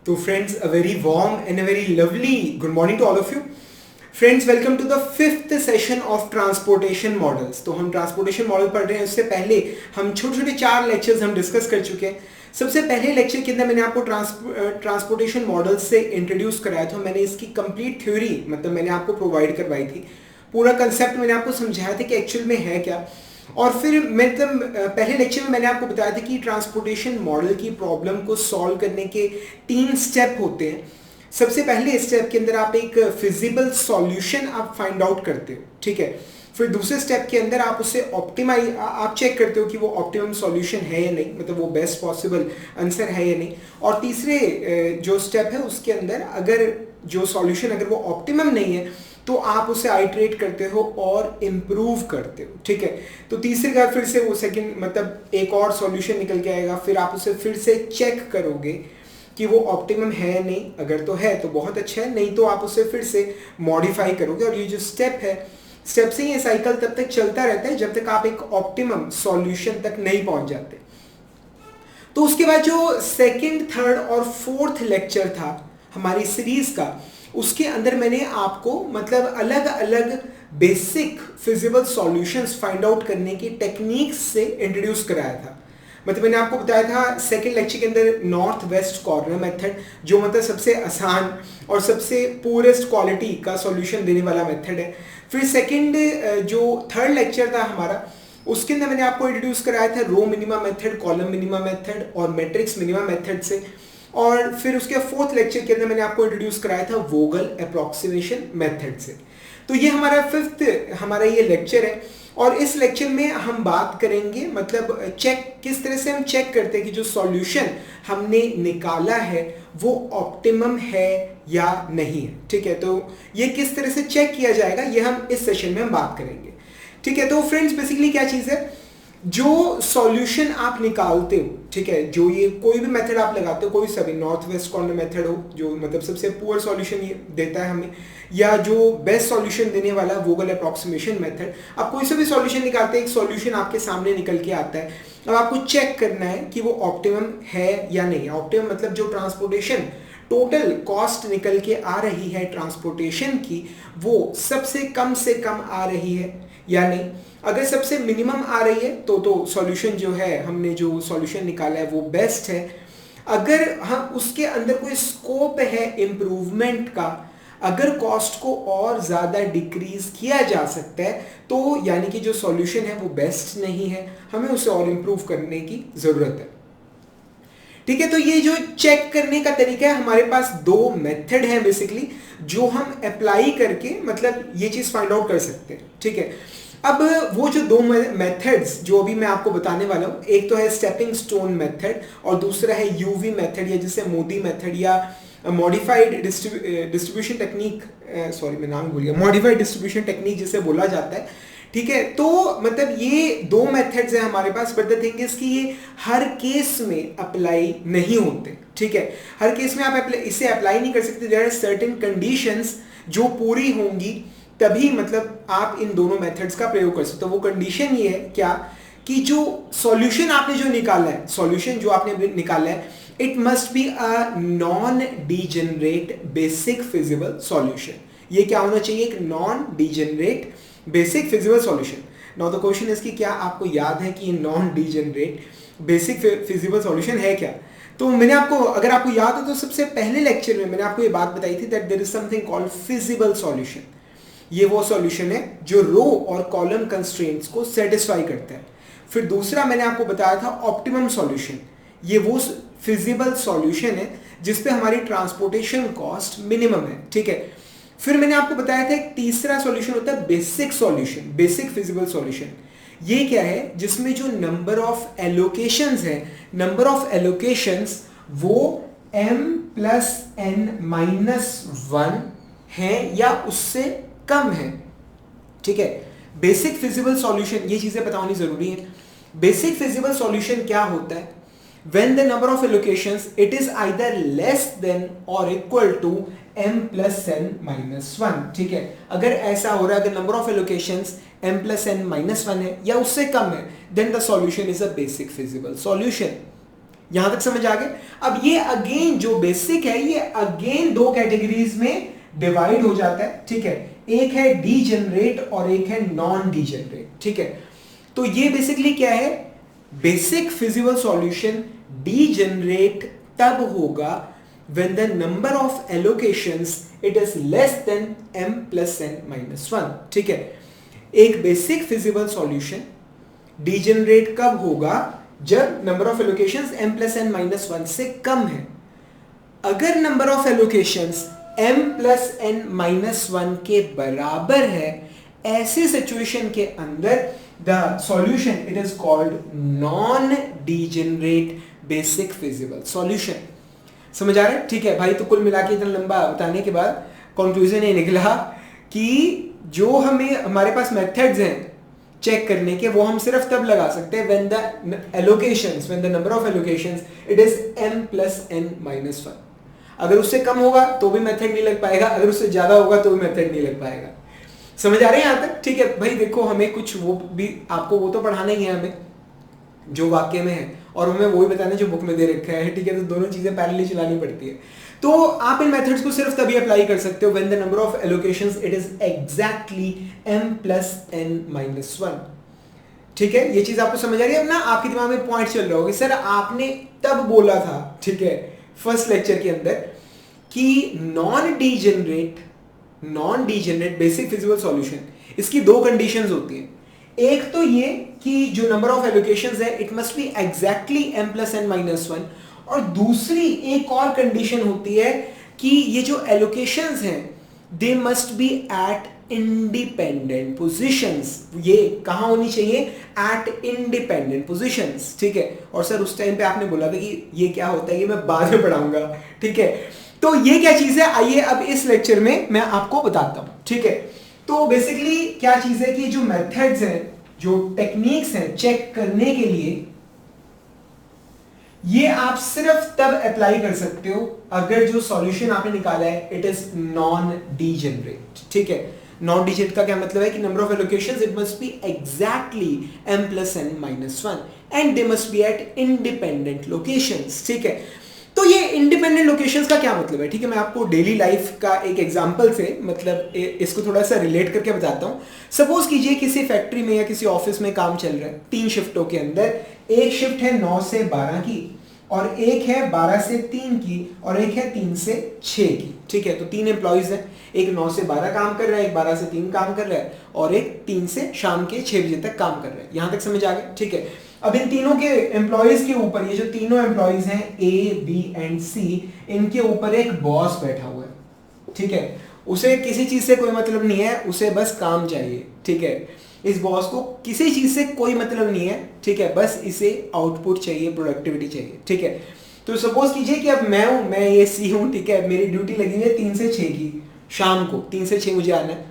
So friends, a very warm and a very lovely good morning to all of you. Friends, welcome to the fifth session of transportation models. तो हम transportation model पढ़ रहे हैं. उससे पहले हम छोटे छोटे 4 लेक्चर्स हम डिस्कस कर चुके हैं. सबसे पहले लेक्चर के अंदर मैंने आपको ट्रांसपोर्टेशन मॉडल्स से इंट्रोड्यूस कराया था. मैंने इसकी कंप्लीट थ्योरी मतलब मैंने आपको प्रोवाइड करवाई थी. पूरा कंसेप्ट मैंने आपको समझाया था कि एक्चुअल में है क्या. और फिर मतलब पहले लेक्चर में मैंने आपको बताया था कि ट्रांसपोर्टेशन मॉडल की प्रॉब्लम को सॉल्व करने के 3 स्टेप होते हैं. सबसे पहले स्टेप के अंदर आप एक फिजिबल सॉल्यूशन आप फाइंड आउट करते हो, ठीक है. फिर दूसरे स्टेप के अंदर आप उससे ऑप्टिमाइज आप चेक करते हो कि वो ऑप्टिमम सॉल्यूशन है या नहीं, मतलब वो बेस्ट पॉसिबल आंसर है या नहीं. और तीसरे जो स्टेप है उसके अंदर अगर जो सॉल्यूशन अगर वो ऑप्टिमम नहीं है तो आप उसे आइटरेट करते हो और इम्प्रूव करते हो, ठीक है. तो तीसरे का फिर से वो सेकंड मतलब एक और सॉल्यूशन निकल के आएगा. फिर आप उसे फिर से चेक करोगे कि वो ऑप्टिमम है नहीं. अगर तो है तो बहुत अच्छा है, नहीं तो आप उसे फिर से मॉडिफाई करोगे. और ये जो स्टेप है, स्टेप से ये साइकिल तब तक चलता रहता है जब तक आप एक ऑप्टिमम सॉल्यूशन तक नहीं पहुंच जाते. तो उसके बाद जो सेकंड, थर्ड और फोर्थ लेक्चर था हमारी सीरीज का, उसके अंदर मैंने आपको मतलब अलग अलग basic feasible solutions find out करने की टेक्निक्स से इंट्रोड्यूस कराया था. मतलब मैंने आपको बताया था सेकंड लेक्चर के अंदर नॉर्थ वेस्ट कॉर्नर मेथड, जो मतलब सबसे आसान और सबसे पूरेस्ट क्वालिटी का सॉल्यूशन देने वाला मेथड है. फिर सेकंड जो थर्ड लेक्चर था हमारा, उसके अंदर मैंने आपको इंट्रोड्यूस कराया था row minima method, column minima method और मैट्रिक्स मिनिमा मेथड से. और फिर उसके फोर्थ लेक्चर के अंदर मैंने आपको इंट्रोड्यूस कराया था वोगल अप्रॉक्सीमेशन मेथड से. तो ये हमारा फिफ्थ हमारा ये लेक्चर है. और इस लेक्चर में हम बात करेंगे मतलब चेक किस तरह से हम चेक करते हैं कि जो सॉल्यूशन हमने निकाला है वो ऑप्टिमम है या नहीं है, ठीक है. तो ये किस तरह से चेक किया जाएगा ये हम इस सेशन में हम बात करेंगे, ठीक है. तो फ्रेंड्स बेसिकली क्या चीज़ है, जो सॉल्यूशन आप निकालते हो, ठीक है, जो ये कोई भी मेथड आप लगाते हो, कोई सभी नॉर्थ वेस्ट कॉर्नर मेथड हो जो मतलब सबसे पुअर सॉल्यूशन ये देता है हमें, या जो बेस्ट सॉल्यूशन देने वाला वोगल अप्रॉक्सीमेशन मेथड, आप कोई सा भी सॉल्यूशन निकालते हैं, एक सॉल्यूशन आपके सामने निकल के आता है. अब आपको चेक करना है कि वो ऑप्टिमम है या नहीं. ऑप्टिमम मतलब जो ट्रांसपोर्टेशन टोटल कॉस्ट निकल के आ रही है ट्रांसपोर्टेशन की, वो सबसे कम से कम आ रही है या नहीं. अगर सबसे मिनिमम आ रही है तो सॉल्यूशन जो है हमने जो सॉल्यूशन निकाला है वो बेस्ट है. अगर हम उसके अंदर कोई स्कोप है इम्प्रूवमेंट का, अगर कॉस्ट को और ज़्यादा डिक्रीज किया जा सकता है तो यानी कि जो सॉल्यूशन है वो बेस्ट नहीं है, हमें उसे और इम्प्रूव करने की ज़रूरत है, ठीक है. तो ये जो चेक करने का तरीका है, हमारे पास 2 मेथड है बेसिकली जो हम अप्लाई करके मतलब ये चीज़ फाइंड आउट कर सकते हैं, ठीक है. अब वो जो 2 मेथड्स जो अभी मैं आपको बताने वाला हूँ, एक तो है स्टेपिंग स्टोन मेथड और दूसरा है यूवी मेथड या जिसे मोदी मेथड या मॉडिफाइड डिस्ट्रीब्यूशन टेक्निक, सॉरी मैं नाम भूल गया, मॉडिफाइड डिस्ट्रीब्यूशन टेक्निक जिसे बोला जाता है, ठीक है. तो मतलब ये 2 मेथड्स हैं हमारे पास, बट द थिंग इज कि ये हर केस में अप्लाई नहीं होते, ठीक है. हर केस में आप इसे अप्लाई नहीं कर सकते. देयर आर सर्टेन कंडीशंस जो पूरी होंगी तभी मतलब आप इन दोनों मेथड्स का प्रयोग कर सकते हो. वो कंडीशन ये है क्या कि जो सॉल्यूशन आपने जो निकाला है, सॉल्यूशन जो आपने निकाला है, it must be a non degenerate basic feasible solution. ये क्या होना चाहिए, एक non degenerate basic feasible solution. Now the question is कि क्या आपको याद है कि ये non degenerate basic feasible solution है क्या. तो मैंने आपको, अगर आपको याद हो तो सबसे पहले लेक्चर में मैंने आपको ये बात बताई थी that there is something called feasible solution. ये वो सॉल्यूशन है जो रो और कॉलम कंस्ट्रेंट्स को सेटिस्फाई करता है. फिर दूसरा मैंने आपको बताया था ऑप्टिमम सॉल्यूशन. ये वो फिजिबल सॉल्यूशन है जिस पे हमारी ट्रांसपोर्टेशन कॉस्ट मिनिमम है, ठीक है. फिर मैंने आपको बताया था एक तीसरा सॉल्यूशन होता है basic solution, basic feasible solution. ये क्या है, जिसमें जो नंबर ऑफ एलोकेशंस है, नंबर ऑफ एलोकेशंस वो m+n-1 है या उससे कम है, ठीक है. बेसिक फिजिबल सॉल्यूशन, ये चीजें पता होनी जरूरी है. बेसिक फिजिबल सॉल्यूशन क्या होता है, when the number of allocations it is either less than or equal to m+n-1, ठीक है. अगर ऐसा हो रहा है, अगर नंबर ऑफ एलोकेशंस m+n-1 है या उससे कम है, then the solution is a basic feasible solution. यहां तक समझ आ गए? अब ये अगेन जो बेसिक है ये अगेन दो कैटेगरीज में डिवाइड हो जाता है, ठीक है। एक है डीजेनरेट और एक है नॉन डीजेनरेट, ठीक है। तो ये बेसिकली क्या है, बेसिक फिजिबल सॉल्यूशन डीजेनरेट तब होगा when the number of allocations it is less than m plus n minus 1, ठीक है। एक बेसिक फिजिबल सॉल्यूशन डीजेनरेट कब होगा, जब number of allocations m plus n minus 1 से कम है। अगर number of allocations m plus n minus 1 के बराबर है, ऐसे सिचुएशन के अंदर the solution it is called non degenerate basic feasible solution. समझ आ रहा है? ठीक है भाई। तो कुल मिला के इतना लंबा बताने के बाद कंक्लूजन ये निकला कि जो हमारे पास मेथड्स हैं चेक करने के, वो हम सिर्फ तब लगा सकते हैं when the number of allocations it is m plus n minus 1। अगर उससे कम होगा तो भी मेथड नहीं लग पाएगा, अगर उससे ज्यादा होगा तो भी मेथड नहीं लग पाएगा। समझ आ रहे हैं यहां तक? ठीक है भाई। देखो हमें कुछ वो भी आपको वो तो पढ़ाना ही है हमें जो वाक्य में है, और हमें वही बताना जो बुक में दे रखा है, ठीक है। तो दोनों चीजें पैरेलली चलानी पड़ती है। तो आप इन मेथड्स को सिर्फ तभी अप्लाई कर सकते हो when the number of allocations it is exactly m plus n minus 1, ठीक है। ये चीज आपको समझ आ रही है? अब ना आपके दिमाग में पॉइंट चल रहा होगा, सर आपने तब बोला था, ठीक है, फर्स्ट लेक्चर के अंदर कि non degenerate basic feasible solution, इसकी दो कंडीशंस होती हैं। एक तो ये कि जो नंबर ऑफ एलोकेशंस है it must be exactly m plus n minus 1, और दूसरी एक और कंडीशन होती है कि ये जो एलोकेशंस हैं they must be at independent positions. ये कहां होनी चाहिए? एट इंडिपेंडेंट पोजीशंस, ठीक है। और सर उस टाइम पे आपने बोला था कि ये क्या होता है, ये मैं बाद में पढ़ाऊंगा, ठीक है। तो ये क्या चीज है, आइए अब इस लेक्चर में मैं आपको बताता हूं, ठीक है। तो बेसिकली क्या चीज है कि जो मेथड्स हैं, जो टेक्निक्स हैं चेक करने के लिए, ये आप सिर्फ तब अप्लाई कर सकते हो अगर जो सॉल्यूशन आपने निकाला है इट इज नॉन डीजेनरेट, ठीक है। नॉन डीजेनरेट का क्या मतलब है कि number of allocations it must be exactly m plus n minus 1 and they must be at independent locations, ठीक है। तो ये इंडिपेंडेंट लोकेशंस का क्या मतलब है, ठीक है। मैं आपको डेली लाइफ का एक एग्जांपल से मतलब इसको थोड़ा सा रिलेट करके बताता हूँ। सपोज कीजिए किसी फैक्ट्री में या किसी ऑफिस में काम चल रहा है 3 शिफ्टों के अंदर। एक शिफ्ट है 9 से 12 की, और एक है 12 से 3 की, और एक है 3 से 6 की, ठीक है। तो 3 एम्प्लॉइज हैं, एक 9 से 12 काम कर रहा है, एक 12 से 3 काम कर रहा है, और एक 3 से शाम के 6 बजे तक काम कर रहा है। यहां तक समझ आ गया, ठीक है। अब इन तीनों के एम्प्लॉइज के ऊपर, ये जो तीनों एम्प्लॉइज हैं A, B एंड C, इनके ऊपर एक बॉस बैठा हुआ है, ठीक है। उसे किसी चीज से कोई मतलब नहीं है, उसे बस काम चाहिए, ठीक है। इस बॉस को किसी चीज से कोई मतलब नहीं है, ठीक है, बस इसे आउटपुट चाहिए, प्रोडक्टिविटी चाहिए, ठीक है। तो सपोज कीजिए कि अब मैं ये C हूं, ठीक है। मेरी ड्यूटी लगी है 3 से 6 की, शाम को 3 से 6 मुझे आना है,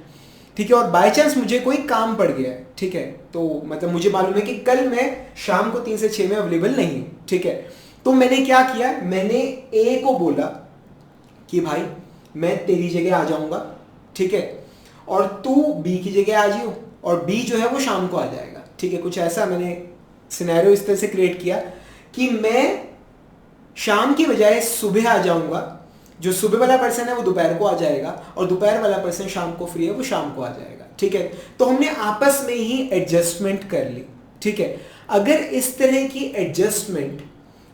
ठीक है। और बाय चांस मुझे कोई काम पड़ गया है, ठीक है। तो मतलब मुझे मालूम है कि कल मैं शाम को 3 से 6 में अवेलेबल नहीं हूं, ठीक है। तो मैंने क्या किया, मैंने A को बोला कि भाई मैं तेरी जगह आ जाऊंगा, ठीक है, और तू B की जगह आ जाओ, और B जो है वो शाम को आ जाएगा, ठीक है। कुछ ऐसा मैंने सिनेरियो इस तरह से क्रिएट किया कि मैं शाम की बजाय सुबह आ जाऊंगा, जो सुबह वाला पर्सन है वो दोपहर को आ जाएगा, और दोपहर वाला पर्सन शाम को फ्री है वो शाम को आ जाएगा, ठीक है। तो हमने आपस में ही एडजस्टमेंट कर ली, ठीक है। अगर इस तरह की एडजस्टमेंट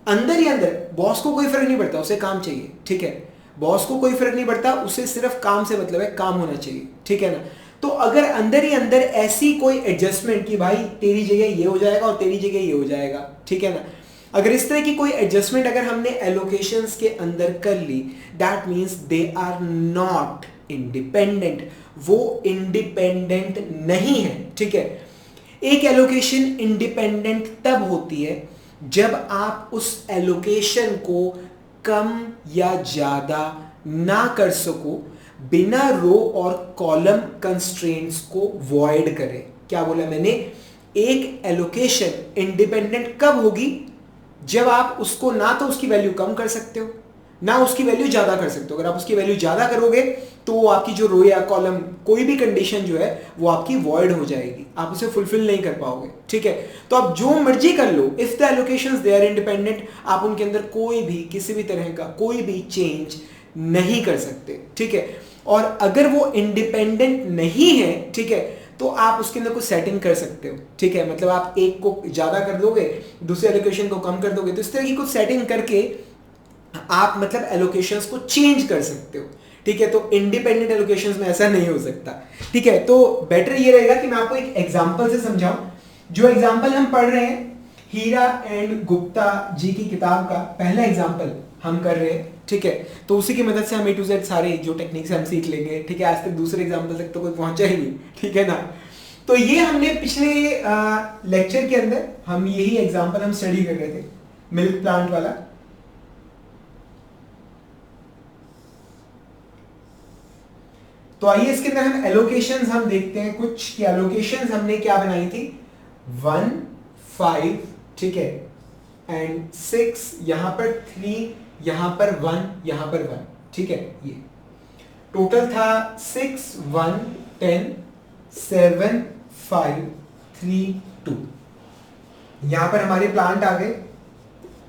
अंदर ही अंदर, बॉस को कोई फर्क नहीं पड़ता, उसे काम चाहिए, ठीक है। बॉस को कोई फर्क नहीं पड़ता, उसे सिर्फ काम से मतलब है, काम होना चाहिए, ठीक है ना। तो अगर अंदर ही अंदर ऐसी कोई एडजस्टमेंट कि भाई तेरी जगह ये हो जाएगा और तेरी जगह ये हो जाएगा, ठीक है ना। अगर इस तरह की कोई एडजस्टमेंट अगर हमने एलोकेशंस के अंदर कर ली, that means they are not independent, वो इंडिपेंडेंट नहीं है, ठीक है। एक एलोकेशन इंडिपेंडेंट तब होती है जब आप उस एलोकेशन को कम या ज्यादा ना कर सको बिना रो और कॉलम कंस्ट्रेंट्स को वॉइड करे। क्या बोला मैंने? एक एलोकेशन इंडिपेंडेंट कब होगी? जब आप उसको ना तो उसकी वैल्यू कम कर सकते हो, ना उसकी वैल्यू ज्यादा कर सकते हो। अगर आप उसकी वैल्यू ज्यादा करोगे तो आपकी जो रो या कॉलम कोई भी कंडीशन जो है वो आपकी वॉइड हो जाएगी, आप उसे फुलफिल नहीं कर पाओगे, ठीक है। तो आप जो मर्जी कर लो, if the allocations they are independent, आप उनके अंदर कोई भी किसी भी तरह का कोई भी चेंज नहीं कर सकते, ठीक है। और अगर वो इंडिपेंडेंट नहीं है, ठीक है, तो आप उसके अंदर कुछ सेटिंग कर सकते हो, ठीक है। मतलब आप एक को ज्यादा कर दोगे, दूसरे एलोकेशन को कम कर दोगे, तो इस तरह की कुछ सेटिंग करके आप मतलब एलोकेशंस को चेंज कर सकते हो, ठीक है। तो इंडिपेंडेंट एलोकेशंस में ऐसा नहीं हो सकता, ठीक है। तो बेटर ये रहेगा कि मैं आपको एक एग्जांपल से समझाऊं। जो एग्जांपल हम पढ़ रहे हैं हीरा एंड गुप्ता जी की किताब का पहला एग्जांपल हम कर रहे हैं, ठीक है। तो उसी की मदद से हम A to Z सारे जो टेक्निक्स हम सीख लेंगे, ठीक है। आज तक दूसरे एग्जांपल तक तो कोई पहुंचा ही नहीं, ठीक है ना। तो ये हमने पिछले लेक्चर के अंदर हम यही एग्जांपल हम स्टडी कर रहे थे, मिल्क प्लांट वाला। तो आइए इसके अंदर हम एलोकेशंस हम देखते हैं कुछ कि एलोकेशंस हमने क्या बनाई थी, 1 5, ठीक है, एंड 6, यहां पर 3, यहां पर 1, यहां पर 1, ठीक है। ये टोटल था 6 1 10 7 5 3 2। यहां पर हमारे प्लांट आ गए,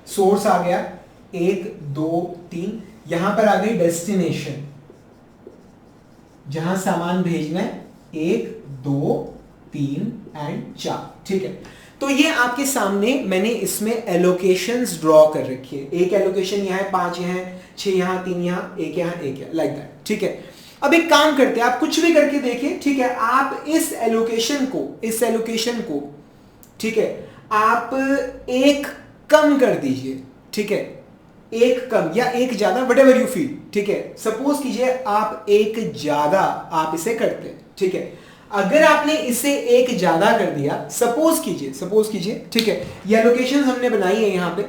सोर्स आ गया 1 2 3, यहां पर आ गई डेस्टिनेशन जहां सामान भेजना है 1 2 3 एंड 4, ठीक है। तो ये आपके सामने मैंने इसमें एलोकेशंस ड्रॉ कर रखी है। एक एलोकेशन यहाँ है, 5 यहाँ है, 6 यहाँ, 3 यहाँ, 1 यहाँ, 1 यहाँ, लाइक दैट, ठीक है। अब एक काम करते हैं, आप कुछ भी करके देखिए, ठीक है। आप इस एलोकेशन को, ठीक है, आप एक कम कर दीजिए, ठीक है, एक कम या एक ज्यादा, व्हाटएवर यू फील, ठीक है। सपोज कीजिए आप एक ज्यादा आप इसे करते हैं, ठीक है। अगर आपने इसे एक ज्यादा कर दिया, सपोज कीजिए, ठीक है, ये एलोकेशन हमने बनाई है यहां पे।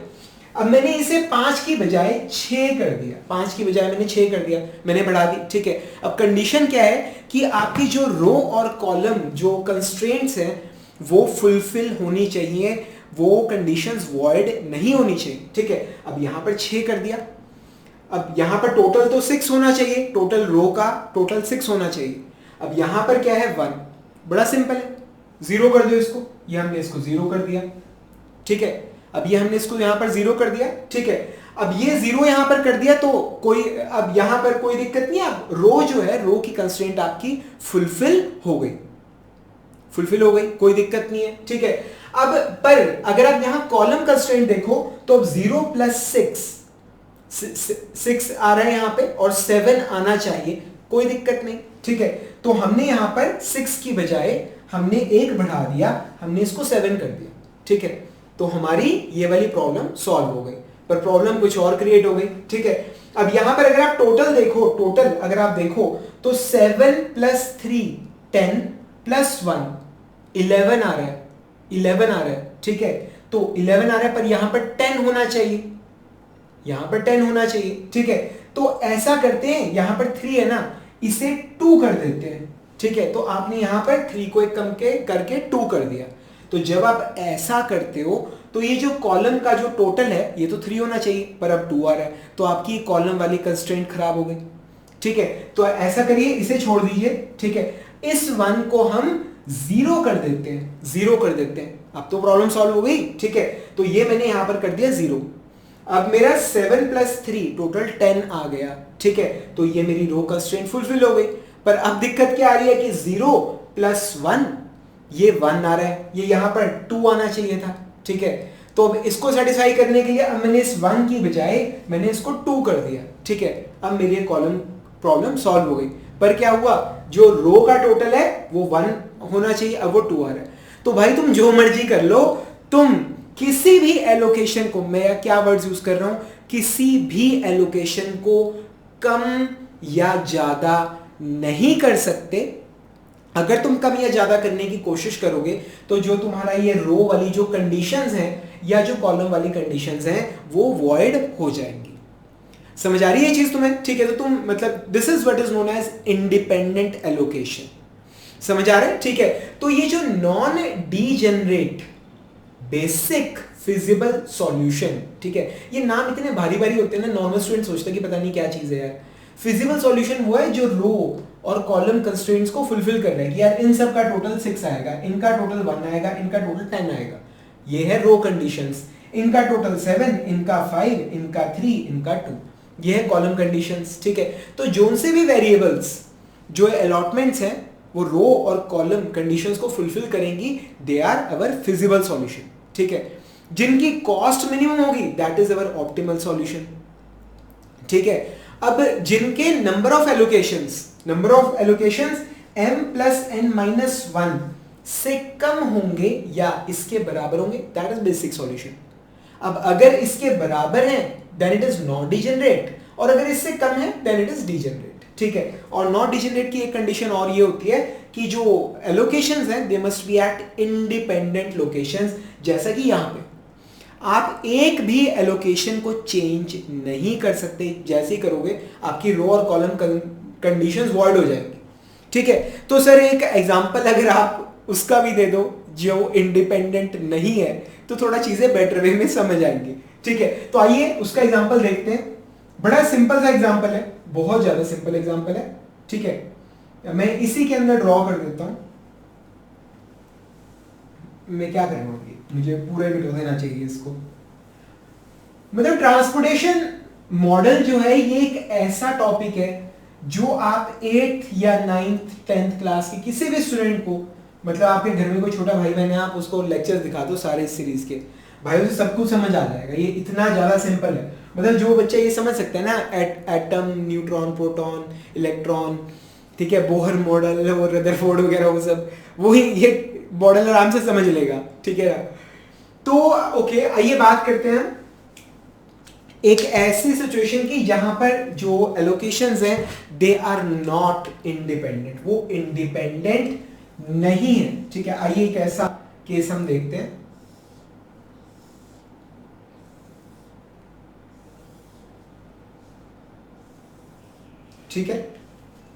अब मैंने इसे 5 की बजाय 6 कर दिया, 5 की बजाय मैंने 6 कर दिया, मैंने बढ़ा दी, ठीक है। अब कंडीशन क्या है कि आपकी जो रो और कॉलम जो कंस्ट्रेंट्स हैं वो फुलफिल होनी चाहिए, वो कंडीशंस वॉइड नहीं होनी चाहिए, ठीक है। अब यहां पर 6 कर दिया, अब यहां पर टोटल तो 6 होना चाहिए, टोटल रो का टोटल 6 होना चाहिए। अब यहां पर क्या है 1, बड़ा सिंपल है, 0 कर दो इसको, ये हमने इसको 0 कर दिया, ठीक है। अब ये हमने इसको यहां पर 0 कर दिया, ठीक है। अब ये 0 यहां पर कर दिया तो कोई, अब यहां पर कोई दिक्कत नहीं है, अब रो जो है, रो की कंस्ट्रेंट आपकी फुलफिल हो गई, कोई दिक्कत नहीं है, ठीक है। अब पर अगर आप यहां कॉलम कंस्ट्रेंट देखो तो अब 0 प्लस 6 आ रहा है यहां पे और 7 आना चाहिए, कोई दिक्कत नहीं, ठीक है। तो हमने यहां पर 6 की बजाय हमने 1 बढ़ा दिया, हमने इसको 7 कर दिया, ठीक है। तो हमारी ये वाली प्रॉब्लम सॉल्व हो गई, पर प्रॉब्लम कुछ और क्रिएट हो गई, ठीक है। अब यहां पर अगर आप टोटल अगर आप देखो तो 7 प्लस 3 10 प्लस 1 11 आ रहा है, ठीक है। तो 11 आ रहा है, पर यहां पर 10 होना चाहिए, ठीक है। तो ऐसा करते हैं, यहां पर 3 है ना, इसे 2 कर देते हैं, ठीक है। तो आपने यहां पर 3 को एक कम करके 2 कर दिया। तो जब आप ऐसा करते हो तो ये जो कॉलम का जो टोटल है ये तो 3 होना चाहिए, पर अब 2 आ रहा है, तो आपकी कॉलम वाली कंस्ट्रेंट खराब हो गई, ठीक है। तो ऐसा करिए, इसे छोड़ दीजिए, ठीक है। इस 1 को हम 0 कर देते हैं, अब तो प्रॉब्लम सॉल्व हो गई, ठीक है। तो ये मैंने यहां पर कर दिया 0। अब मेरा 7 प्लस 3 टोटल 10 आ गया, ठीक है। तो ये मेरी रो कंस्ट्रेंट फुलफिल हो गई। पर अब दिक्कत क्या आ रही है कि 0 प्लस 1, ये 1 आ रहा है, ये यहां पर 2 आना चाहिए था, ठीक है। तो अब इसको सेटिस्फाई करने के लिए अब मैंने इस 1 की बजाय मैंने इसको 2 कर दिया, ठीक है। अब मेरी कॉलम प्रॉब्लम सॉल्व हो गई। पर क्या हुआ, जो रो का टोटल है वो 1 होना चाहिए, अब वो 2 आ रहा है। तो भाई तुम जो मर्जी कर लो, तुम किसी भी एलोकेशन को, मैं क्या वर्ड्स यूज कर रहा हूं, किसी भी एलोकेशन को कम या ज्यादा नहीं कर सकते। अगर तुम कम या ज्यादा करने की कोशिश करोगे तो जो तुम्हारा ये रो वाली जो कंडीशंस हैं या जो कॉलम वाली कंडीशंस हैं वो वॉइड हो जाएंगी। समझ आ रही है ये चीज तुम्हें, ठीक है। तो तुम मतलब this is what is known as independent allocation, समझ आ रहा है, ठीक है। तो ये जो non degenerate basic feasible solution, ठीक है। ये नाम इतने भारी भारी होते हैं ना, नॉर्मल स्टूडेंट सोचता है कि पता नहीं क्या चीज है यार। फिजिबल सॉल्यूशन वो है जो रो और कॉलम कंस्ट्रेंट्स को फुलफिल कर रहा है कि यार इन सब का टोटल 6 आएगा, इनका टोटल 1 आएगा, इनका टोटल 10 आएगा। ये है रो कंडीशंस। इनका टोटल 7, इनका 5, इनका 3, इनका 2। ये है कॉलम कंडीशंस, ठीक है। तो जोन से भी वेरिएबल्स जो अलॉटमेंट्स हैं वो रो और कॉलम कंडीशंस को फुलफिल करेंगी, they are our feasible solution, ठीक है। जिनकी कॉस्ट मिनिमम होगी that is our optimal solution, ठीक है। अब जिनके number of allocations m plus n minus 1 से कम होंगे या इसके बराबर होंगे, दैट इज बेसिक सॉल्यूशन। अब अगर इसके बराबर है then it is not degenerate, और अगर इससे कम है देन इट इज डिजेनरेट, ठीक है। और नॉट डिजेनरेट की एक कंडीशन और ये होती है कि जो एलोकेशंस हैं they must be at independent locations, जैसा कि यहां पे आप एक भी एलोकेशन को चेंज नहीं कर सकते, जैसे ही करोगे आपकी रो और कॉलम कंडीशंस वॉइड हो जाएंगी, ठीक है। तो सर एक एग्जांपल अगर आप उसका भी दे दो जो इंडिपेंडेंट नहीं है तो थोड़ा चीजें बेटर वे में समझ आएंगी, ठीक है। तो आइए उसका एग्जांपल देखते हैं। बड़ा सिंपल सा एग्जांपल है, बहुत ज्यादा सिंपल एग्जांपल है, ठीक है। मैं इसी के अंदर ड्रॉ कर देता हूं। मैं क्या करूंगा, मुझे पूरा मिटा देना चाहिए इसको। मतलब ट्रांसपोर्टेशन मॉडल जो है ये एक ऐसा टॉपिक है जो आप 8th या 9th 10th क्लास के किसी भी स्टूडेंट को, मतलब आपके घर में कोई छोटा भाई बहन है, आप उसको लेक्चर्स दिखा दो सारे इस सीरीज के, भाई उसे सब कुछ समझ आ जाएगा। ये इतना ज्यादा सिंपल है, मतलब जो बच्चा ये समझ सकता है ना, एटम, न्यूट्रॉन, प्रोटॉन, इलेक्ट्रॉन, ठीक है, बोहर मॉडल और रदरफोर्ड वगैरह वो सब, वही ये मॉडल आराम से समझ लेगा, ठीक है। तो ओके, आइए बात करते हैं एक ऐसी सिचुएशन की जहां पर जो एलोकेशंस हैं दे आर नॉट इंडिपेंडेंट, वो इंडिपेंडेंट नहीं है, ठीक है। आइए एक ऐसा केस हम देखते हैं। ठीक है,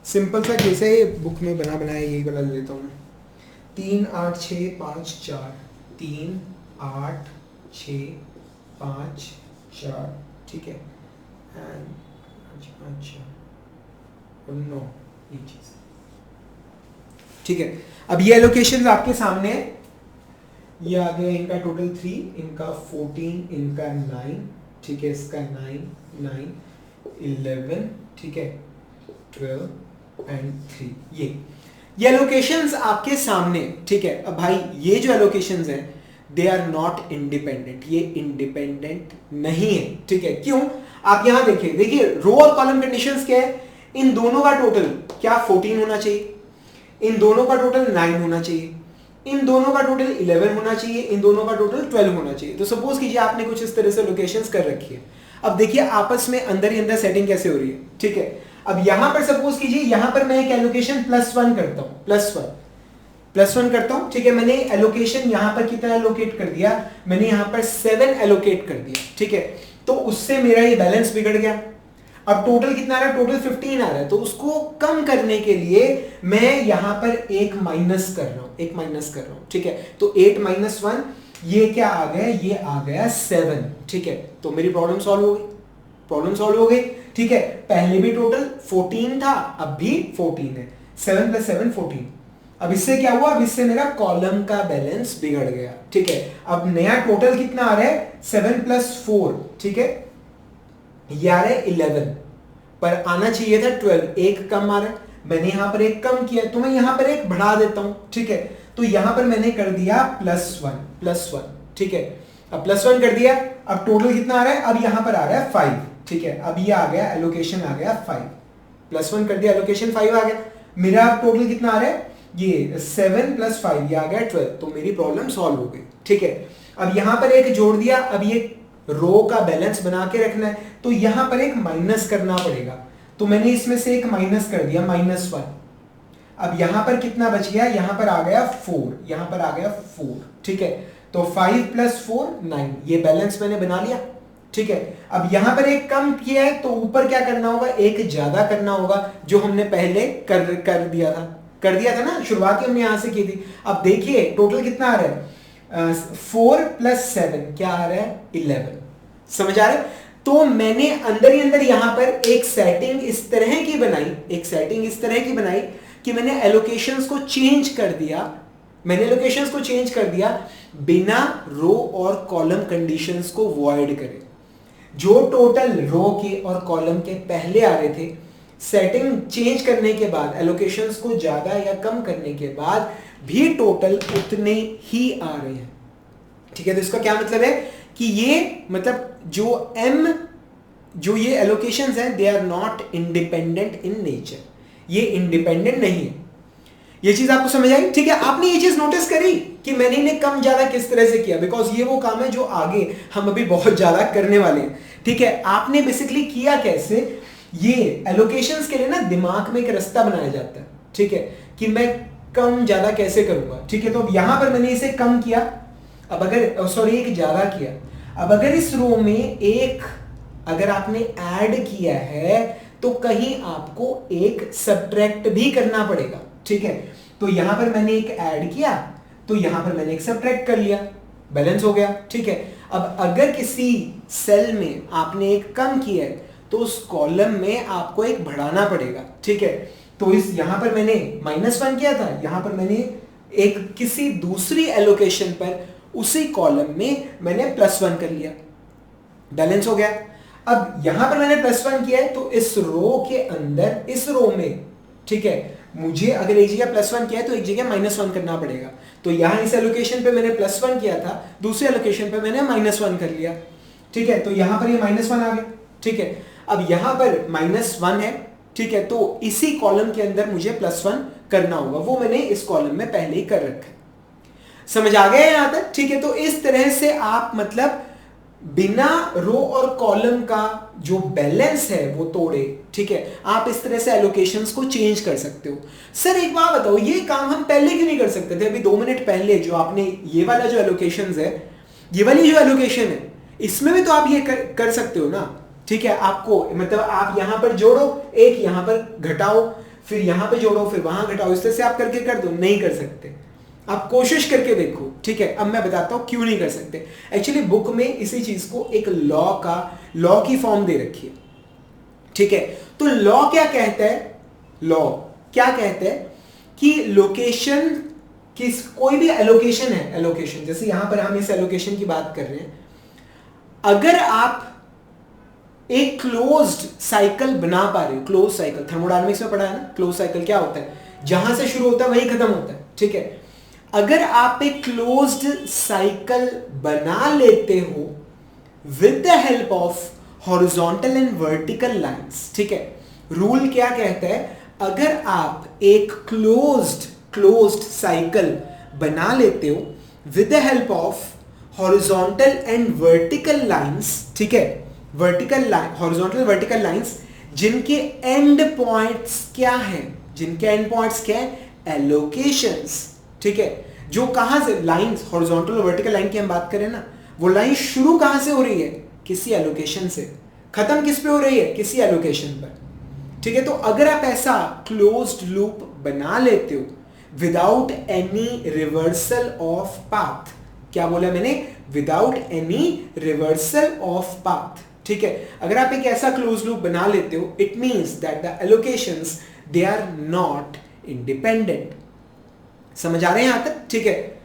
सिंपल सा केस है, ये बुक में बनाया यही वाला ले लेता हूं मैं। 3 8 6 5 4 3 8 6 5 4, ठीक है, एंड 5 4 9 ये चीज, ठीक है। अब ये एलोकेशंस आपके सामने है, ये आ गया इनका टोटल 3, इनका 14, इनका 9, ठीक है, इसका 9 9 11, ठीक है, 12 एंड 3, ये एलोकेशंस आपके सामने, ठीक है। अब भाई ये जो एलोकेशंस हैं दे आर नॉट इंडिपेंडेंट, ये इंडिपेंडेंट नहीं है, ठीक है। क्यों? आप यहां देखिए रो और कॉलम कंडीशंस क्या है, इन दोनों का टोटल क्या 14 होना चाहिए, इन दोनों का टोटल 9 होना चाहिए, इन दोनों का टोटल 11 होना चाहिए, इन दोनों का टोटल 12 होना चाहिए। तो सपोज कीजिए आपने कुछ इस तरह से लोकेशंस कर रखी है। अब देखिए आपस में अंदर ही अंदर सेटिंग कैसे हो रही है, ठीक है। अब यहां पर सपोज कीजिए यहां पर मैं एक एलोकेशन +1 करता हूं, +1 करता हूं, ठीक है। मैंने एलोकेशन यहां पर कितना एलोकेट कर दिया, मैंने यहां पर 7 एलोकेट कर दिया, ठीक है। तो उससे मेरा ये बैलेंस बिगड़ गया। अब टोटल कितना आ रहा है, टोटल 15 आ रहा है। तो उसको कम करने के लिए मैं यहां पर एक माइनस कर रहा हूं, ठीक है। तो 8 - 1 ये क्या आ गया, ये आ गया 7, ठीक है। तो मेरी प्रॉब्लम सॉल्व हो गई, ठीक है। पहले भी टोटल 14 था, अब भी 14 है, 7 + 7 14। अब इससे क्या हुआ, अब इससे मेरा कॉलम का बैलेंस बिगड़ गया, ठीक है। अब नया टोटल कितना आ रहा है, 7 + 4, ठीक है, ये आ रहा है 11, पर आना चाहिए था 12, एक कम आ रहा है। मैंने यहां पर एक कम किया, तो मैं यहां पर एक बढ़ा देता हूं, ठीक है। तो यहां पर मैंने कर दिया +1, ठीक है। अब +1 कर दिया, अब टोटल कितना आ रहा है, अब यहां पर आ रहा है 5, ठीक है। अब ये आ गया एलोकेशन आ गया 5, +1 कर दिया, एलोकेशन 5 आ गया। मेरा अब टोटल कितना आ रहा है, ये 7 + 5 ये आ गया 12। तो मेरी प्रॉब्लम सॉल्व हो गई, ठीक है। अब यहां पर एक जोड़ दिया, अब ये रो का बैलेंस बना के रखना है, तो यहां पर एक माइनस करना पड़ेगा। तो मैंने इसमें से एक माइनस कर दिया, -1। अब यहां पर कितना बच गया, यहां पर आ गया 4, यहां पर आ गया 4, ठीक है। तो 5 + 4 9, ये बैलेंस मैंने बना लिया, ठीक है। अब यहां पर एक कम किया है, तो ऊपर क्या करना होगा, एक ज्यादा करना होगा, जो हमने पहले कर दिया था ना, शुरुआत ही हमने यहां से की थी। अब देखिए टोटल कितना आ रहा है, 4 + 7 क्या आ रहा है 11। समझ आ रहा है? तो मैंने अंदर ही अंदर यहां पर एक सेटिंग इस तरह की बनाई कि मैंने एलोकेशंस को चेंज कर दिया बिना रो और कॉलम कंडीशंस को वॉइड करे। जो टोटल रो के और कॉलम के पहले आ रहे थे, सेटिंग चेंज करने के बाद, एलोकेशंस को ज्यादा या कम करने के बाद भी टोटल उतने ही आ रहे हैं। ठीक है, तो इसका क्या मतलब है कि ये मतलब जो ये एलोकेशंस हैं, they are not independent in nature, ये इंडिपेंडेंट नहीं है। ये चीज आपको समझ आई? ठीक है, आपने ये चीज नोटिस करी कि मैंने इन्हें कम ज्यादा किस तरह से किया, बिकॉज ये वो काम है जो आगे हम अभी बहुत ज्यादा करने वाले हैं। ठीक है, आपने बेसिकली किया कैसे, ये एलोकेशंस के लिए ना दिमाग में एक रास्ता बनाया जाता है। ठीक है, कि मैं कम ज्यादा कैसे करूंगा। ठीक है, तो अब यहां पर मैंने इसे कम किया, अब अगर एक ज्यादा किया, अब अगर इस रो में एक अगर आपने ऐड किया है तो कहीं आपको एक सब्ट्रैक्ट भी करना पड़ेगा। ठीक है, तो यहां पर मैंने एक ऐड किया तो यहां पर मैंने एक सब्ट्रैक्ट कर लिया, बैलेंस हो गया। ठीक है, अब अगर किसी सेल में आपने एक कम किया है तो उस कॉलम में आपको एक बढ़ाना पड़ेगा। ठीक है, तो इस यहां पर मैंने -1 किया था, यहां पर मैंने एक किसी दूसरी एलोकेशन पर उसी कॉलम में मैंने +1 कर लिया, बैलेंस हो गया। अब यहां पर मैंने +1 किया है तो इस रो के अंदर, इस रो में, ठीक है, मुझे अगर एक जगह +1 किया है तो एक जगह -1 करना पड़ेगा। तो यहां इस एलोकेशन पे मैंने +1 किया था, दूसरे एलोकेशन पे मैंने -1 कर लिया। ठीक है, तो यहां पर ये -1 आ गया। ठीक है, अब यहां पर -1 है। ठीक है, तो इसी कॉलम के अंदर मुझे +1 करना होगा, वो मैंने इस कॉलम में पहले ही कर रखा है। समझ आ गया यहां तक? ठीक है, तो इस तरह से आप मतलब बिना रो और कॉलम का जो बैलेंस है वो तोड़े, ठीक है, आप इस तरह से एलोकेशंस को चेंज कर सकते हो। सर एक बात बताओ, ये काम हम पहले क्यों नहीं कर सकते थे? अभी 2 मिनट पहले जो आपने ये वाला जो एलोकेशंस है, ये वाली जो एलोकेशन है, इसमें भी तो आप ये कर सकते हो ना। ठीक है, आपको मतलब आप यहां पर जोड़ो, एक यहां पर घटाओ, फिर यहां पर जोड़ो, फिर वहां घटाओ, इस तरह से आप करके कर दो। नहीं कर सकते, आप कोशिश करके देखो। ठीक है, अब मैं बताता हूं क्यों नहीं कर सकते। एक्चुअली बुक में इसी चीज को एक लॉ की फॉर्म दे रखी है। ठीक है, तो लॉ क्या कहता है कि लोकेशन, किस कोई भी एलोकेशन है, एलोकेशन जैसे यहां पर हम इस एलोकेशन की बात कर रहे हैं, अगर आप एक क्लोज्ड साइकिल बना पा रहे हो, क्लोज साइकिल थर्मोडायनामिक्स में पढ़ा है ना, क्लोज साइकिल क्या होता है, जहां से शुरू होता है वहीं खत्म होता है। ठीक है, अगर आप एक क्लोज्ड साइकिल बना लेते हो with the help of horizontal and vertical lines, ठीक है, रूल क्या कहता है, अगर आप एक क्लोज्ड साइकिल बना लेते हो with the help of horizontal and vertical lines, ठीक है, हॉरिजॉन्टल वर्टिकल लाइंस जिनके एंड पॉइंट्स क्या है, एलोकेशंस। ठीक है, जो कहां से लाइंस, हॉरिजॉन्टल और वर्टिकल लाइन की हम बात करें ना, वो लाइन शुरू कहां से हो रही है, किसी एलोकेशन से, खत्म किस पे हो रही है, किसी एलोकेशन पर। ठीक है, तो अगर आप ऐसा क्लोज्ड लूप बना लेते हो without any reversal of path, क्या बोला मैंने, without any reversal of path. ठीक है, अगर आप एक ऐसा क्लोज लूप बना लेते हो, it means that the allocations they are not independent. समझ आ रहे हैं यहां तक? ठीक है,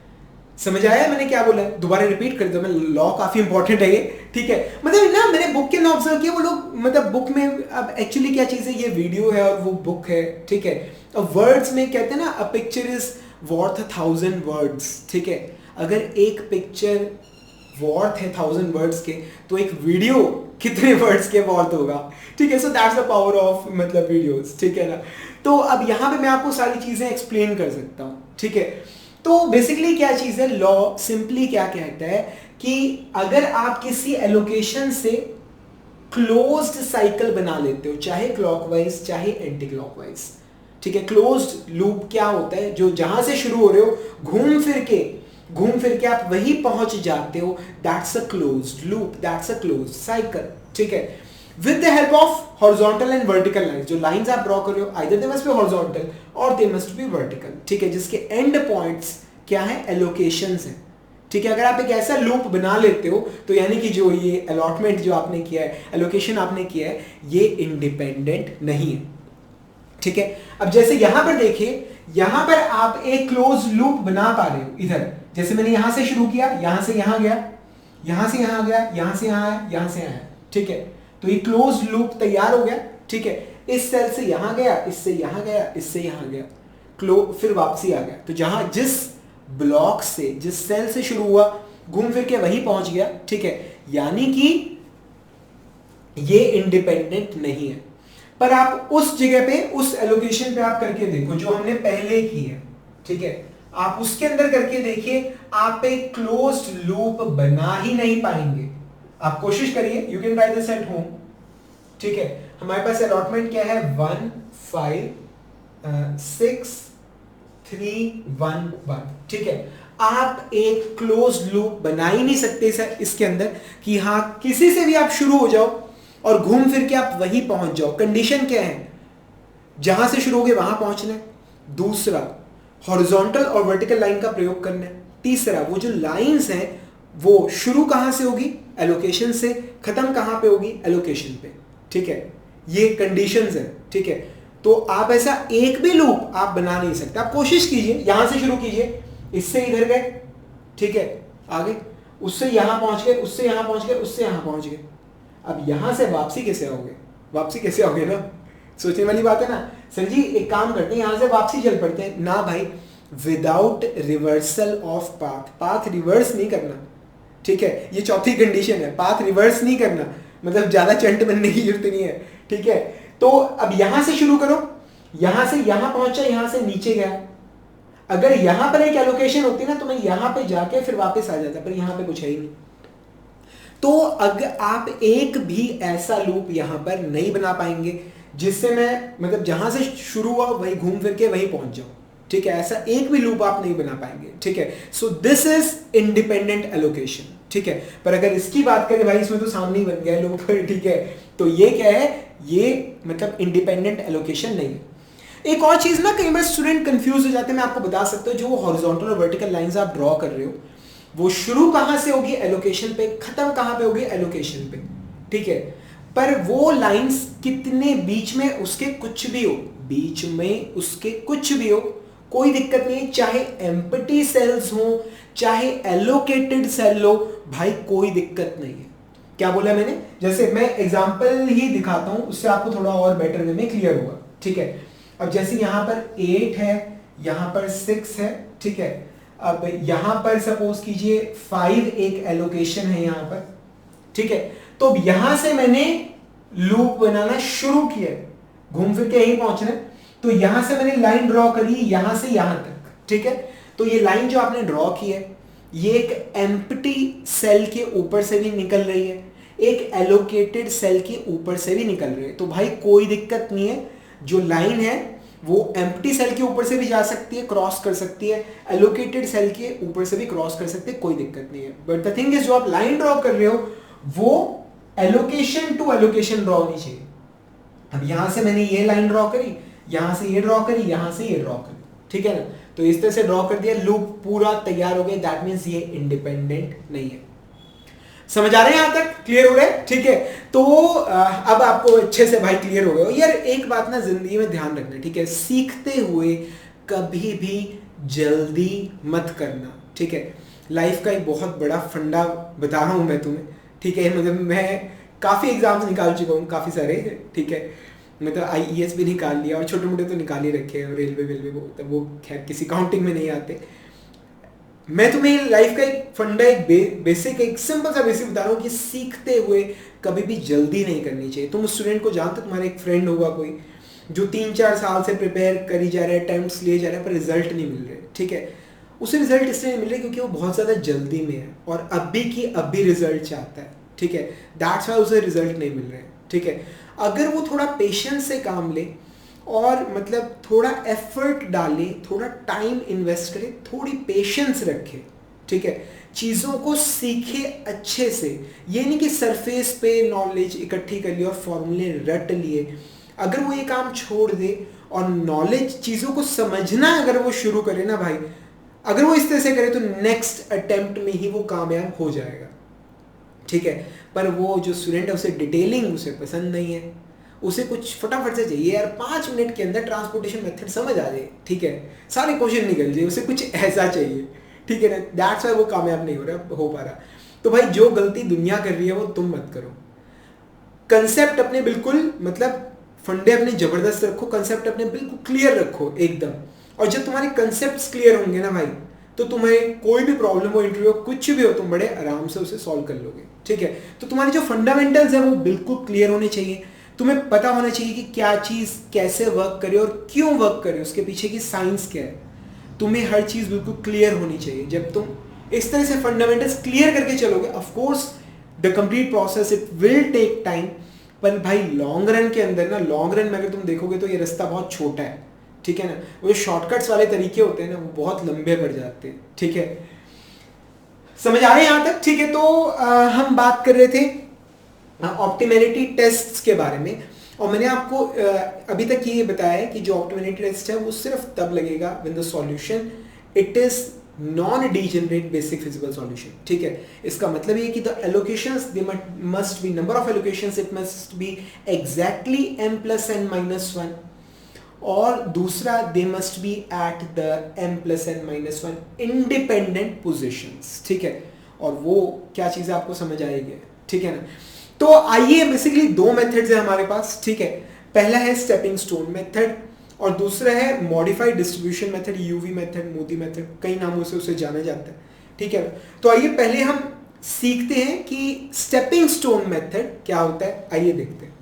समझ आया मैंने क्या बोला है? दोबारा रिपीट कर दो, मैं लॉ काफी इंपॉर्टेंट है ये। ठीक है, मतलब ना मैंने बुक के अंदर ऑब्जर्व किया, वो लोग मतलब बुक में, अब एक्चुअली क्या चीज है, ये वीडियो है और वो बुक है। ठीक है, अब वर्ड्स में कहते हैं ना, a picture is worth 1000 words. ठीक है, अगर एक पिक्चर वर्थ है 1000 वर्ड्स के, तो एक वीडियो कितने वर्ड्स के वर्थ होगा। ठीक है, so that's the power of मतलब वीडियोस। ठीक है ना, तो अब यहां पे मैं आपको सारी चीजें एक्सप्लेन कर सकता हूं। ठीक है, तो बेसिकली क्या चीज है, लॉ सिंपली क्या कहता है कि अगर आप किसी एलोकेशन से क्लोज्ड साइकिल बना लेते हो, चाहे क्लॉकवाइज चाहे एंटी क्लॉकवाइज, ठीक है, क्लोज्ड लूप क्या होता है, जो जहां से शुरू हो रहे हो घूम फिर के आप वही पहुंच जाते हो, that's a closed loop, that's a closed cycle. ठीक है, with the help of horizontal and vertical lines, जो lines आप ड्रॉ कर रहे हो, either they must be horizontal or they must be vertical। ठीक है, जिसके एंड पॉइंट्स क्या है, एलोकेशंस है। ठीक है, अगर आप एक ऐसा लूप बना लेते हो तो यानी कि जो ये अलॉटमेंट जो आपने किया है, एलोकेशन आपने किया है, ये इंडिपेंडेंट नहीं है। ठीक है, अब जैसे यहां पर देखिए, यहां पर आप एक क्लोज लूप बना पा रहे हो। इधर जैसे मैंने यहां से शुरू किया, यहां से यहां गया, यहां से यहां गया, यहां से यहां आया, यहां से आया। ठीक है, तो ये क्लोज लूप तैयार हो गया। ठीक है, इस सेल से यहां गया, इससे यहां गया, इससे यहां गया, फिर वापसी आ गया। तो जहां जिस ब्लॉक से, जिस सेल से शुरू हुआ, घूम फिर के वहीं पहुंच गया। ठीक है, यानी कि ये इंडिपेंडेंट नहीं है। पर आप उस जगह पे, उस एलोकेशन पे आप करके देखो जो हमने पहले की है। ठीक है, आप उसके अंदर करके देखिए, आप एक क्लोज्ड लूप बना ही नहीं पाएंगे। आप कोशिश करिए, you can try this at home. ठीक है, हमारे पास अलॉटमेंट क्या है, 1 5 6 3 1 1। ठीक है, आप एक क्लोज लूप बना ही नहीं सकते सर इसके अंदर कि हाँ किसी से भी आप शुरू हो जाओ और घूम फिर के आप वहीं पहुंच जाओ। कंडीशन क्या है, जहां से शुरू हो गए वहां पहुंचना है। दूसरा, हॉरिजॉन्टल और वर्टिकल लाइन का प्रयोग करना है। तीसरा, वो जो लाइंस हैं वो शुरू कहां से होगी, एलोकेशन से, खत्म कहां पे होगी, एलोकेशन पे। ठीक है, ये कंडीशंस है। ठीक है, तो आप ऐसा एक भी लूप आप बना नहीं सकते। आप कोशिश कीजिए, यहां से शुरू कीजिए, इससे इधर गए, ठीक है, आगे, उससे यहां पहुंच गए, उससे यहां पहुंच गए, उससे यहां पहुंच गए। अब यहां से वापसी कैसे आओगे, वापसी कैसे आओगे ना, सोचने वाली बात है ना। सर जी एक काम करते हैं, यहां से वापसी चल पड़ते हैं ना भाई, without reversal of path. Path reverse नहीं करना। ठीक है, ये चौथी कंडीशन है, पाथ रिवर्स नहीं करना, मतलब ज्यादा चंट बनने की जरूरत नहीं है। ठीक है, तो अब यहां से शुरू करो, यहां से यहां पहुंचा, यहां से नीचे गया। अगर यहां पर एक एलोकेशन होती ना तो मैं यहां पे जाके फिर वापस आ जाता, पर यहां पे कुछ है ही नहीं। तो अगर आप एक भी ऐसा लूप यहां पर नहीं बना पाएंगे जिससे मैं, मतलब जहां से शुरू हुआ वही घूम फिर के वही पहुंच जाऊं। ठीक है, ऐसा एक भी लूप आप नहीं बना पाएंगे। ठीक है, so this is independent allocation. ठीक है, पर अगर इसकी बात करें भाई, इसमें तो सामने ही बन गया लूप। ठीक है, तो ये क्या है, ये मतलब इंडिपेंडेंट एलोकेशन नहीं है। एक और चीज ना, कई बार स्टूडेंट कंफ्यूज हो जाते हैं, मैं आपको बता सकता हूं, जो हॉरिजॉन्टल और वर्टिकल लाइंस आप ड्रॉ कर रहे हो वो शुरू कहां से होगी, एलोकेशन पे, खत्म कहां पे होगी, एलोकेशन पे। ठीक है, पर वो लाइंस कितने बीच में उसके कुछ भी हो, बीच में उसके कुछ भी हो, कोई दिक्कत नहीं है। चाहे एम्प्टी सेल्स हो, चाहे एलोकेटेड सेल हो, भाई कोई दिक्कत नहीं है। क्या बोला मैंने, जैसे मैं एग्जांपल ही दिखाता हूं, उससे आपको थोड़ा और बेटर वे में क्लियर होगा। ठीक है, अब जैसे यहां पर 8 है, यहां पर 6 है। ठीक है, अब यहां पर सपोज कीजिए 5 एक एलोकेशन है यहां पर। ठीक है, तो अब यहां से मैंने लूप बनाना शुरू किया, घूम फिर के यहीं पहुंचना है, तो यहां से मैंने लाइन ड्रॉ करी यहां से यहां तक। ठीक है, तो ये लाइन जो आपने ड्रॉ की है, ये एक एम्प्टी सेल के ऊपर से भी निकल रही है, एक एलोकेटेड सेल के ऊपर से भी निकल रही है। तो भाई कोई दिक्कत नहीं है, जो लाइन है वो एम्प्टी सेल के ऊपर से भी जा सकती है, क्रॉस कर सकती है, एलोकेटेड सेल के ऊपर से भी क्रॉस कर सकती है, कोई दिक्कत नहीं है। बट द थिंग इज, जो आप लाइन ड्रॉ कर रहे हो वो एलोकेशन टू एलोकेशन ड्रॉ होनी चाहिए। अब यहां से मैंने ये लाइन ड्रॉ करी, यहां से ये ड्रॉ करी, यहां से ये ड्रॉ करी। ठीक है ना, तो इस तरह से ड्रॉ कर दिया, लूप पूरा तैयार हो गया। दैट मींस ये इंडिपेंडेंट नहीं है। समझ आ रहे हैं यहां तक, क्लियर हो रहा है। ठीक है, तो अब आपको अच्छे से भाई क्लियर हो गया। यार एक बात ना जिंदगी में ध्यान रखना, ठीक है, सीखते हुए कभी भी जल्दी मत करना। ठीक है, लाइफ का एक बहुत बड़ा फंडा बता रहा हूं मैं तुम्हें। ठीक है, मतलब मैं काफी एग्जाम्स निकाल चुका हूँ, काफी सारे। ठीक है, मतलब IES भी निकाल लिया और छोटे मोटे तो निकाल ही रखे हैं, रेलवे वो खैर किसी काउंटिंग में नहीं आते। मैं तुम्हें लाइफ का एक फंडा, एक बेसिक, एक सिंपल सा बेसिक बता रहा हूँ कि सीखते हुए कभी भी जल्दी नहीं करनी चाहिए। तुम उस स्टूडेंट को जानते, तुम्हारा एक फ्रेंड होगा कोई जो 3-4 साल से प्रिपेयर करी जा रहा है, अटेम्प्ट्स लिए जा रहे हैं, पर रिजल्ट नहीं मिल रहे। ठीक है, उसे रिजल्ट इसलिए नहीं मिल रहे क्योंकि वो बहुत ज़्यादा जल्दी में है और अभी की अभी रिजल्ट चाहता है। ठीक है, दैट्स वाई उसे रिजल्ट नहीं मिल रहे। ठीक है, अगर वो थोड़ा पेशेंस से काम ले और मतलब थोड़ा एफर्ट डाले, थोड़ा टाइम इन्वेस्ट करे, थोड़ी पेशेंस रखे, ठीक है, चीज़ों को सीखे अच्छे से। ये नहीं कि सरफेस पे नॉलेज इकट्ठी कर ली और फॉर्मूले रट लिए। अगर वो ये काम छोड़ दे और नॉलेज, चीज़ों को समझना अगर वो शुरू करे ना भाई, अगर वो इस तरह से करे तो नेक्स्ट अटेम्प्ट में ही वो कामयाब हो जाएगा, ठीक है। पर वो जो स्टूडेंट है उसे डिटेलिंग उसे पसंद नहीं है, उसे कुछ फटाफट से चाहिए यार, 5 मिनट के अंदर ट्रांसपोर्टेशन मेथड समझ आ जाए, ठीक है, सारे क्वेश्चन निकल जाए, उसे कुछ ऐसा चाहिए, ठीक है ना। दैट्स वाई वो कामयाब नहीं हो पा रहा। तो भाई जो गलती दुनिया कर रही है वो तुम मत करो। कंसेप्ट अपने बिल्कुल मतलब फंडे अपने जबरदस्त रखो, कंसेप्ट अपने बिल्कुल क्लियर रखो एकदम। और जब तुम्हारे कंसेप्ट क्लियर होंगे ना भाई, तो तुम्हें कोई भी प्रॉब्लम हो, इंटरव्यू कुछ भी हो, तुम बड़े आराम से उसे सॉल्व कर लोगे, ठीक है। तो तुम्हारे जो फंडामेंटल्स है वो बिल्कुल क्लियर होने चाहिए। तुम्हें पता होना चाहिए कि क्या चीज़ कैसे वर्क करे और क्यों वर्क करे, उसके पीछे की साइंस क्या है। तुम्हें हर चीज़ बिल्कुल क्लियर होनी चाहिए। जब तुम इस तरह से फंडामेंटल्स क्लियर करके चलोगे, of course the complete process it will take time, पर भाई लॉन्ग रन के अंदर ना, लॉन्ग रन में अगर तुम देखोगे तो ये रास्ता बहुत छोटा है, ठीक है ना। वो जो शॉर्टकट्स वाले तरीके होते हैं ना वो बहुत लंबे पड़ जाते हैं, ठीक है। समझ आ रहे हैं यहाँ तक, ठीक है। तो हम बात कर रहे थे ऑप्टिमैलिटी टेस्ट्स के बारे में, और मैंने आपको अभी तक ये बताया है कि जो ऑप्टिमैलिटी टेस्ट है वो सिर्फ तब लगेगा when the solution it is non degenerate basic physical solution, ठीक है। इसका मतलब ये कि the allocations they must B, number of allocations it must be exactly m+n-1, और दूसरा दे must be at the m+n-1 independent positions, ठीक है। और वो क्या चीज़ आपको समझ आएगी, ठीक है ना। तो आइए, बेसिकली 2 मेथड्स है हमारे पास, ठीक है। पहला है स्टेपिंग स्टोन मेथड और दूसरा है modified distribution method, UV method, Modi method, कई नामों से उसे जाना जाता है, ठीक है। तो आइए पहले हम सीखते हैं कि स्टेपिंग स्टोन मेथड क्या होता है, आइए देखते हैं।